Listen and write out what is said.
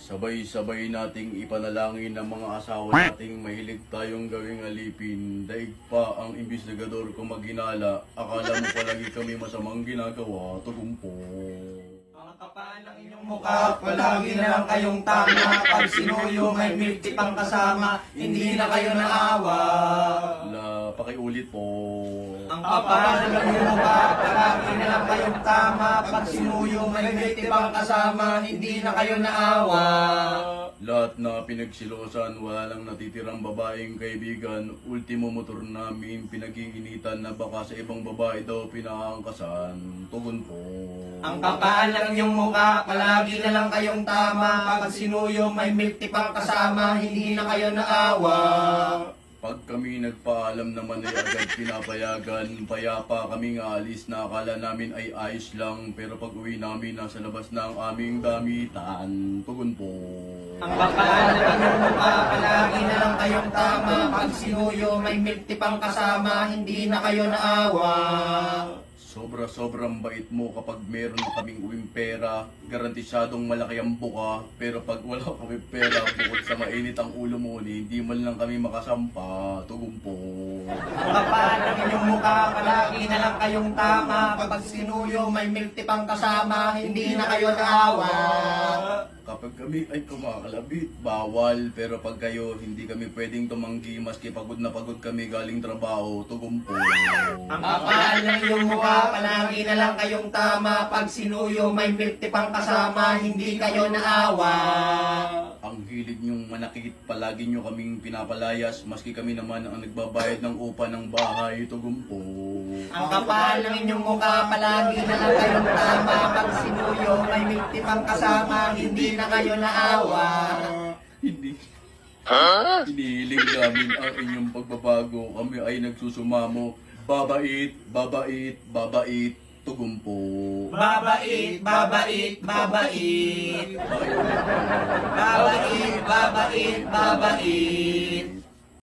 Sabay-sabay nating ipanalangin ng mga asawa nating mahilig tayong gawing alipin. Daig pa ang imbestigador ko maghinala. Akala mo palagi kami masamang ginagawa. Tugumpo. Mga kapal ang inyong mukha, palagi na lang kayong tama. Pag sinuyo may milk tea pang kasama, hindi na kayo naawa. Pakiulit po. Ang kapal ng inyong mukha, palagi na lang kayong tama. Pag sinuyo may milk tea pang kasama, hindi na kayo naawa. Lahat na pinagsilosan, wala lang natitirang babaeng kaibigan. Ultimo motor namin, pinag-iinitan na baka sa ibang babae daw pinaangkasan. Tugon po. Ang kapal ng inyong mukha, palagi na lang kayong tama. Pag sinuyo may milk tea pang kasama, hindi na kayo naawa. Pag kami nagpaalam naman ay agad pinapayagan. Payapa kaming aalis na akala namin ay ayos lang. Pero pag uwi namin, nasa labas na ang aming gamitan. Tugon po. Ang kapal ng inyong mukha, palagi na lang kayong tama. Pag sinuyo may milk tea pang kasama, hindi na kayo naawa. Sobra-sobrang bait mo kapag meron kaming uwing pera. Garantisadong malaki ang buka. Pero pag wala kami pera, bukod sa mainit ang ulo mo, hindi man lang kami makasampa. Tugon po. Ang kapal ng inyong mukha, palagi na lang kayong tama. Pag sinuyo may milk tea pang kasama, hindi na kayo naawa. Kapag kami ay kumakalabit, bawal. Pero pag kayo, hindi kami pwedeng tumanggi maski pagod na pagod kami galing trabaho. Tugon po. Ang kapal ng inyong mukha, palagi na lang kayong tama. Pag sinuyo may milk tea pang kasama, hindi kayo naawa. Ang hilig niyong manakit, palagi niyo kaming pinapalayas, maski kami naman ang nagbabayad ng upa ng bahay. Tugon po. Ang kapal ng inyong mukha, palagi na lang kayong tama. Pag sinuyo may milk tea pang kasama, hindi na kayo naawa. Hindi. Hinihiling namin ang inyong pagbabago. Kami ay nagsusumamo. Babait, babait, babait. Tugon po. Babait, babait, babait. Babait, babait, babait.